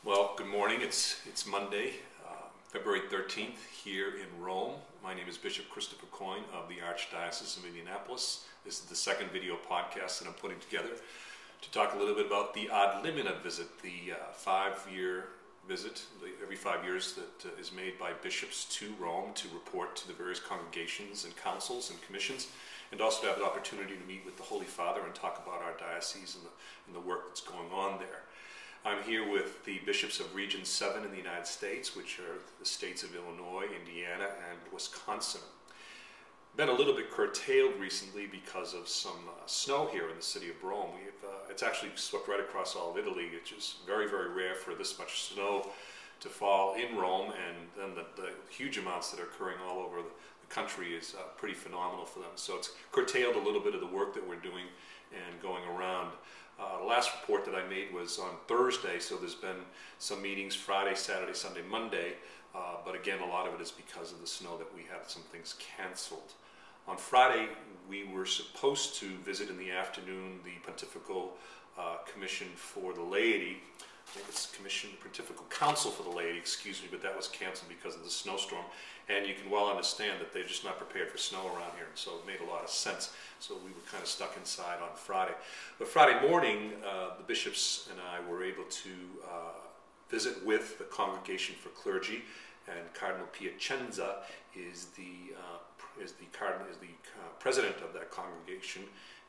Well, good morning. It's Monday, February 13th here in Rome. My name is Bishop Christopher Coyne of the Archdiocese of Indianapolis. This is the second video podcast that I'm putting together to talk a little bit about the Limina visit, the 5-year visit every 5 years that is made by bishops to Rome to report to the various congregations and councils and commissions, and also to have the opportunity to meet with the Holy Father and talk about our diocese and the work that's going on there. I'm here with the bishops of Region 7 in the United States, which are the states of Illinois, Indiana, and Wisconsin. Been a little bit curtailed recently because of some snow here in the city of Rome. It's actually swept right across all of Italy, which is very, very rare for this much snow to fall in Rome, and then the huge amounts that are occurring all over the country is pretty phenomenal for them. So it's curtailed a little bit of the work that we're doing and going around. The last report that I made was on Thursday, so there's been some meetings Friday, Saturday, Sunday, Monday, but again, a lot of it is because of the snow that we had some things canceled. On Friday, we were supposed to visit in the afternoon the Pontifical Commission for the Laity. I think it's Pontifical Council for the Laity, excuse me, but that was canceled because of the snowstorm. And you can well understand that they're just not prepared for snow around here, and so it made a lot of sense. So we were kind of stuck inside on Friday. But Friday morning, the bishops and I were able to visit with the Congregation for Clergy, and Cardinal Piacenza is the president of that congregation,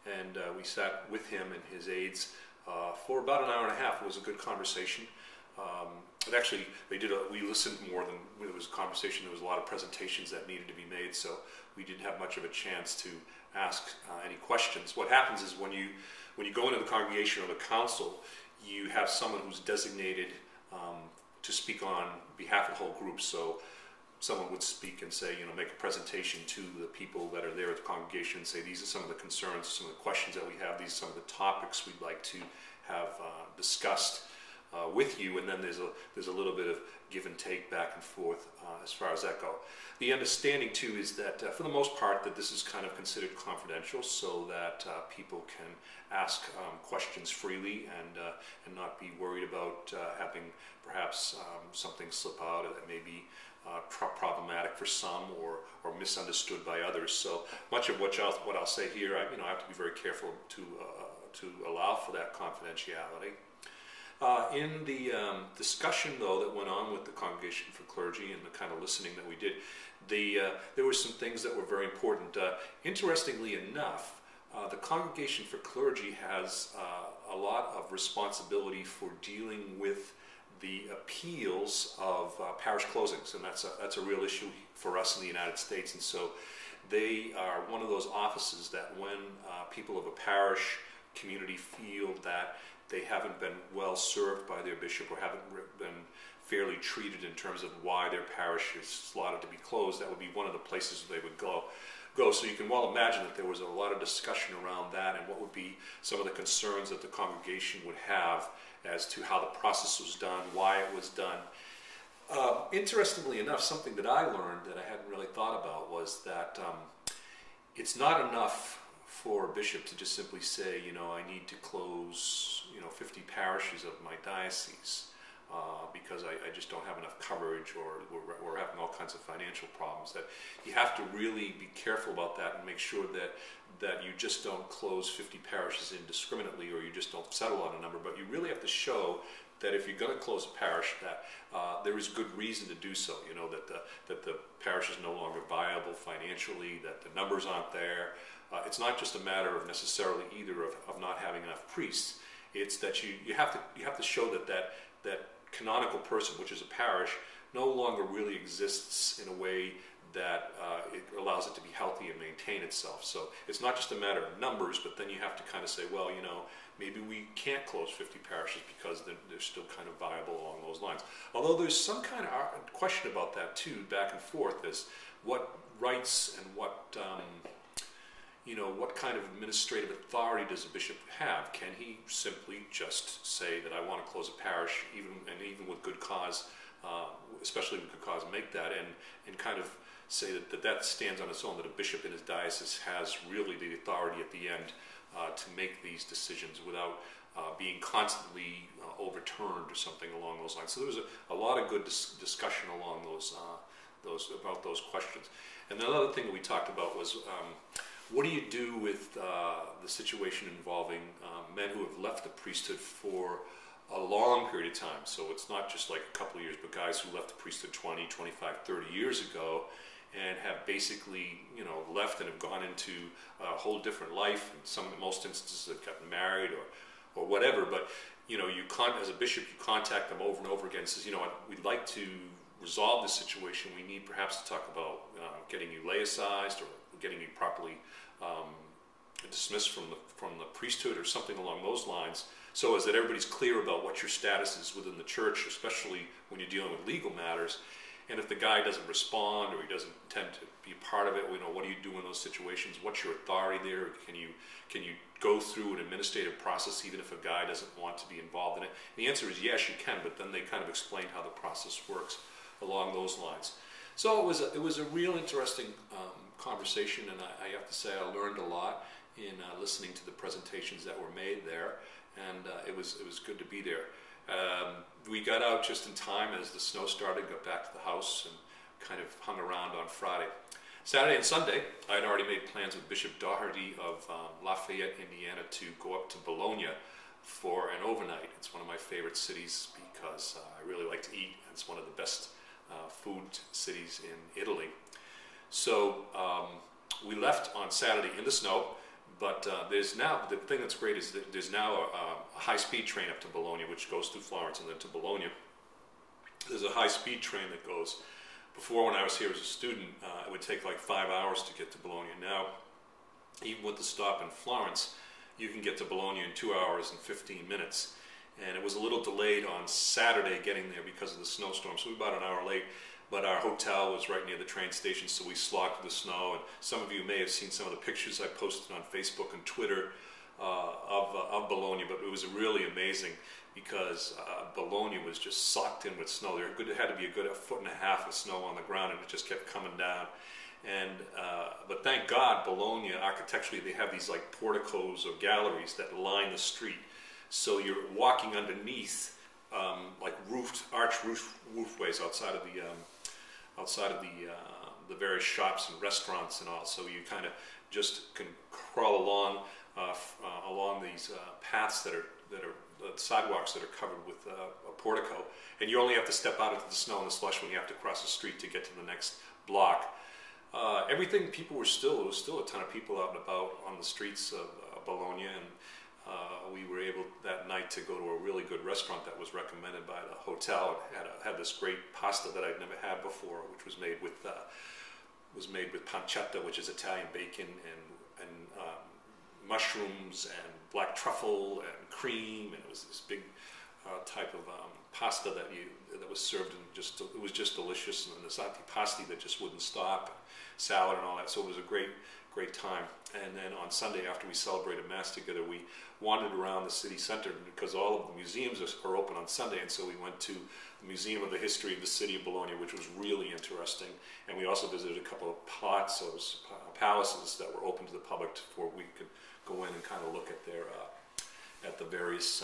and we sat with him and his aides for about an hour and a half. It was a good conversation. But actually, we listened more than it was a conversation. There was a lot of presentations that needed to be made, so we didn't have much of a chance to ask any questions. What happens is when you go into the congregation or the council, you have someone who's designated to speak on behalf of the whole group. So someone would speak and say, make a presentation to the people that are there at the congregation and say, these are some of the concerns, some of the questions that we have, these are some of the topics we'd like to have discussed with you, and then there's a little bit of give and take back and forth as far as that go. The understanding too is that for the most part that this is kind of considered confidential, so that people can ask questions freely and not be worried about having perhaps something slip out that may be problematic for some or misunderstood by others. So much of what I'll say here, I have to be very careful to allow for that confidentiality. In the discussion, though, that went on with the Congregation for Clergy and the kind of listening that we did, there were some things that were very important. Interestingly enough, the Congregation for Clergy has a lot of responsibility for dealing with the appeals of parish closings, and that's a real issue for us in the United States. And so they are one of those offices that when people of a parish community feel that they haven't been well served by their bishop or haven't been fairly treated in terms of why their parish is slotted to be closed, that would be one of the places they would go. So you can well imagine that there was a lot of discussion around that and what would be some of the concerns that the congregation would have as to how the process was done, why it was done. Interestingly enough, something that I learned that I hadn't really thought about was that it's not enough for a bishop to just simply say, I need to close, 50 parishes of my diocese because I just don't have enough coverage, or we're having all kinds of financial problems. That you have to really be careful about that and make sure that you just don't close 50 parishes indiscriminately, or you just don't settle on a number, but you really have to show that if you're going to close a parish, that there is good reason to do so. That the parish is no longer viable financially, that the numbers aren't there. It's not just a matter of necessarily either of not having enough priests. It's that you have to show that canonical person, which is a parish, no longer really exists in a way that it allows it to be healthy and maintain itself. So it's not just a matter of numbers, but then you have to kind of say, well, maybe we can't close 50 parishes because they're still kind of viable along those lines. Although there's some kind of question about that too, back and forth, as what rights and what kind of administrative authority does a bishop have? Can he simply just say that I want to close a parish, even with good cause, especially with good cause, make that and kind of say that stands on its own, that a bishop in his diocese has really the authority at the end to make these decisions without being constantly overturned or something along those lines. So there was a lot of good discussion along about those questions. And the other thing that we talked about was what do you do with the situation involving men who have left the priesthood for a long period of time? So it's not just like a couple of years, but guys who left the priesthood 20, 25, 30 years ago and have basically, left and have gone into a whole different life. In most instances, have gotten married or whatever. But as a bishop, you contact them over and over again and says, we'd like to resolve this situation. We need perhaps to talk about getting you laicized or getting you properly dismissed from the priesthood or something along those lines, so as that everybody's clear about what your status is within the church, especially when you're dealing with legal matters. And if the guy doesn't respond or he doesn't intend to be a part of it, what do you do in those situations? What's your authority there? Can you go through an administrative process even if a guy doesn't want to be involved in it? And the answer is yes, you can, but then they kind of explained how the process works along those lines. So it was a real interesting conversation, and I have to say I learned a lot in listening to the presentations that were made there, and it was good to be there. We got out just in time as the snow started, got back to the house, and kind of hung around on Friday. Saturday and Sunday, I had already made plans with Bishop Doherty of Lafayette, Indiana, to go up to Bologna for an overnight. It's one of my favorite cities because I really like to eat. It's one of the best food cities in Italy. So we left on Saturday in the snow, but there's now, the thing that's great is that there's now a high-speed train up to Bologna, which goes through Florence and then to Bologna. There's a high-speed train that goes. Before, when I was here as a student, it would take like 5 hours to get to Bologna. Now, even with the stop in Florence, you can get to Bologna in 2 hours and 15 minutes. And it was a little delayed on Saturday getting there because of the snowstorm, so we were about an hour late. But our hotel was right near the train station, so we slogged through the snow. And some of you may have seen some of the pictures I posted on Facebook and Twitter of Bologna, but it was really amazing because Bologna was just socked in with snow. There had to be a good 1.5 feet of snow on the ground, and it just kept coming down. And but thank God, Bologna, architecturally, they have these like porticos or galleries that line the street. So you're walking underneath like arched roofways outside of the various shops and restaurants and all. So you kind of just can crawl along these paths that are sidewalks that are covered with a portico, and you only have to step out into the snow and the slush when you have to cross the street to get to the next block. Everything, there was still a ton of people out and about on the streets of Bologna, and we were able that night to go to a really good restaurant that was recommended by the hotel. It had this great pasta that I'd never had before, which was made with pancetta, which is Italian bacon, and mushrooms and black truffle and cream, and it was this big type of pasta that was served, and it was just delicious, and this antipasti that just wouldn't stop, salad and all that. So it was a great time. And then on Sunday, after we celebrated Mass together, we wandered around the city center because all of the museums are open on Sunday, and so we went to the Museum of the History of the City of Bologna, which was really interesting. And we also visited a couple of palaces that were open to the public before we could go in and kind of look at the various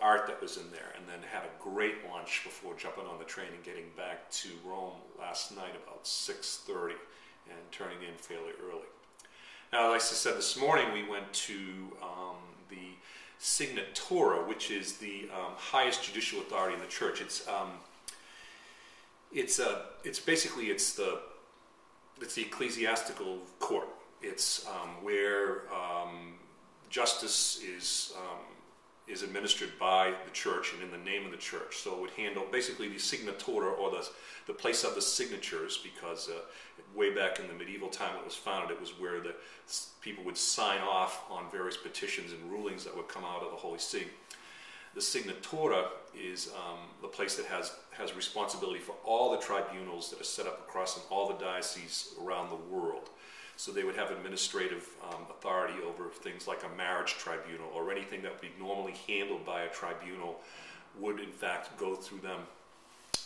art that was in there, and then had a great lunch before jumping on the train and getting back to Rome last night about 6:30 and turning in fairly early. Now, like I said, this morning we went to the Signatura, which is the highest judicial authority in the church. It's basically the ecclesiastical court. It's where justice is administered by the church and in the name of the church. So it would handle basically the signatura, or the place of the signatures, because way back in the medieval time when it was founded, it was where the people would sign off on various petitions and rulings that would come out of the Holy See. The signatura is the place that has responsibility for all the tribunals that are set up across in all the dioceses around the world. So they would have administrative authority over things like a marriage tribunal, or anything that would be normally handled by a tribunal would in fact go through them.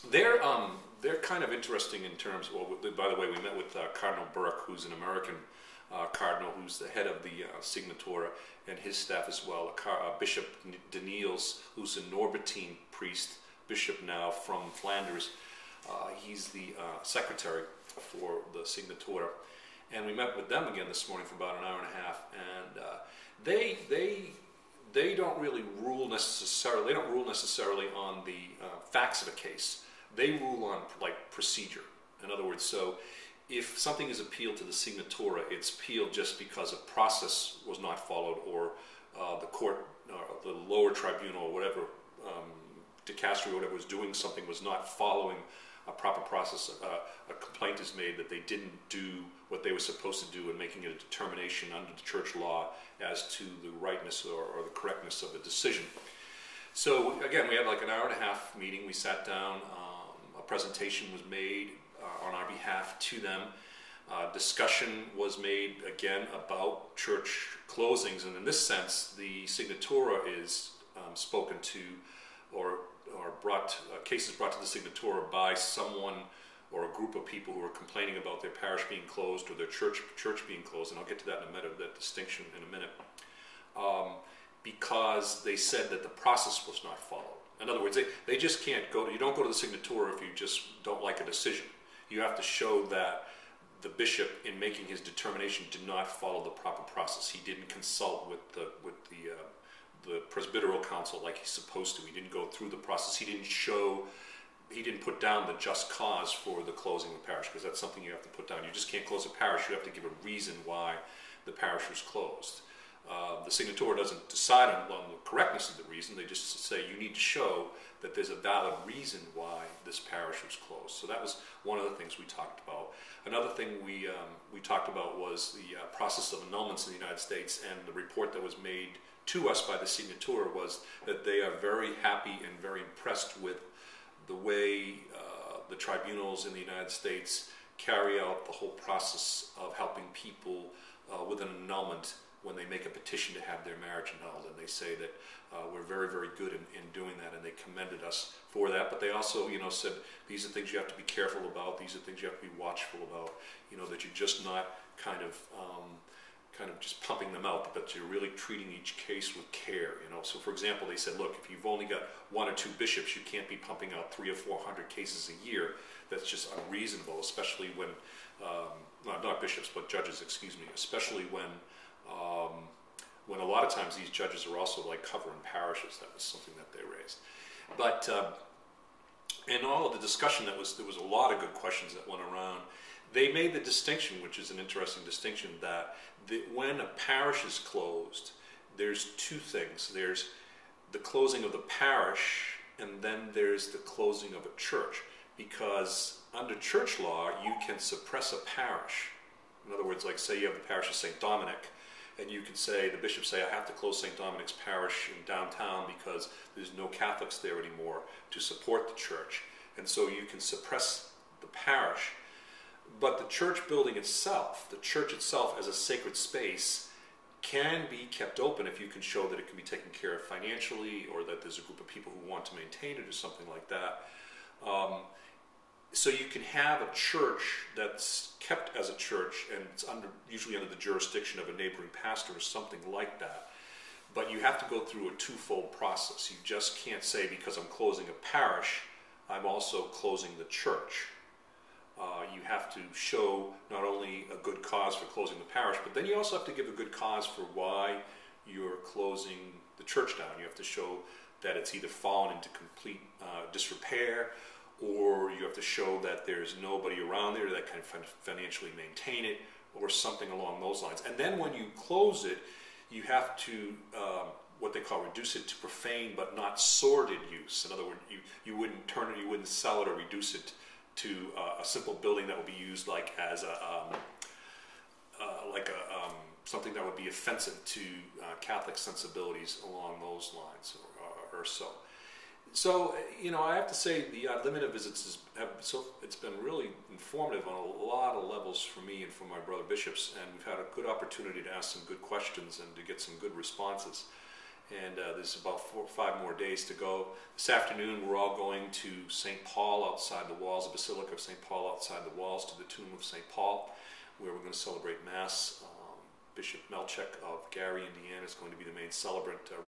They're kind of interesting in terms. Well, by the way, we met with Cardinal Burke, who's an American Cardinal, who's the head of the Signatura, and his staff as well. Bishop Daniels, who's a Norbertine priest, bishop now from Flanders. He's the secretary for the Signatura. And we met with them again this morning for about an hour and a half, and they don't really rule necessarily. They don't rule necessarily on the facts of a case. They rule on like procedure. In other words, so if something is appealed to the Signatura, it's appealed just because a process was not followed, or the court, the lower tribunal, or whatever, dicastery, or whatever was doing something was not following a proper process. A complaint is made that they didn't do what they were supposed to do in making a determination under the church law as to the rightness or the correctness of a decision. So again, we had like an hour and a half meeting. We sat down, a presentation was made on our behalf to them. Discussion was made again about church closings, and in this sense, the Signatura is spoken to, or brought, cases brought to the Signatura by someone or a group of people who are complaining about their parish being closed or their church being closed, and I'll get to that in a minute, that distinction in a minute, because they said that the process was not followed. In other words, they just can't go to, you don't go to the Signatura if you just don't like a decision. You have to show that the bishop, in making his determination, did not follow the proper process. He didn't consult with the presbyteral council like he's supposed to. He didn't go through the process. He didn't put down the just cause for the closing of the parish, because that's something you have to put down. You just can't close a parish. You have to give a reason why the parish was closed. The Signatura doesn't decide on the correctness of the reason. They just say you need to show that there's a valid reason why this parish was closed. So that was one of the things we talked about. Another thing we talked about was the process of annulments in the United States, and the report that was made to us by the Signatura was that they are very happy and very impressed with the way the tribunals in the United States carry out the whole process of helping people with an annulment when they make a petition to have their marriage annulled. And they say that we're very, very good in doing that, and they commended us for that. But they also, said these are things you have to be careful about. These are things you have to be watchful about. That you're just not kind of just pumping them out, but you're really treating each case with care. So for example, they said, look, if you've only got 1 or 2 bishops, you can't be pumping out 300 or 400 cases a year. That's just unreasonable, especially when not bishops, but judges, excuse me, especially when a lot of times these judges are also like covering parishes. That was something that they raised. But in all of the discussion, there was a lot of good questions that went around. They made the distinction, which is an interesting distinction, that when a parish is closed, there's 2 things. There's the closing of the parish, and then there's the closing of a church. Because under church law, you can suppress a parish. In other words, like say you have the parish of St. Dominic, and you can say, the bishop say, I have to close St. Dominic's parish in downtown because there's no Catholics there anymore to support the church. And so you can suppress the parish. But the church building itself, the church itself as a sacred space, can be kept open if you can show that it can be taken care of financially, or that there's a group of people who want to maintain it or something like that. So you can have a church that's kept as a church, and it's usually under the jurisdiction of a neighboring pastor or something like that. But you have to go through a 2-fold process. You just can't say, because I'm closing a parish, I'm also closing the church. You have to show not only a good cause for closing the parish, but then you also have to give a good cause for why you're closing the church down. You have to show that it's either fallen into complete disrepair, or you have to show that there's nobody around there that can financially maintain it, or something along those lines. And then when you close it, you have to, what they call, reduce it to profane but not sordid use. In other words, you wouldn't turn it, you wouldn't sell it or reduce it to a simple building that would be used like as something that would be offensive to Catholic sensibilities along those lines, or so. So, I have to say the Limina visits it's been really informative on a lot of levels for me and for my brother bishops, and we've had a good opportunity to ask some good questions and to get some good responses. And there's about 4 or 5 more days to go. This afternoon, we're all going to St. Paul outside the walls, the Basilica of St. Paul outside the walls, to the tomb of St. Paul, where we're going to celebrate Mass Bishop Melchek of Gary, Indiana, is going to be the main celebrant.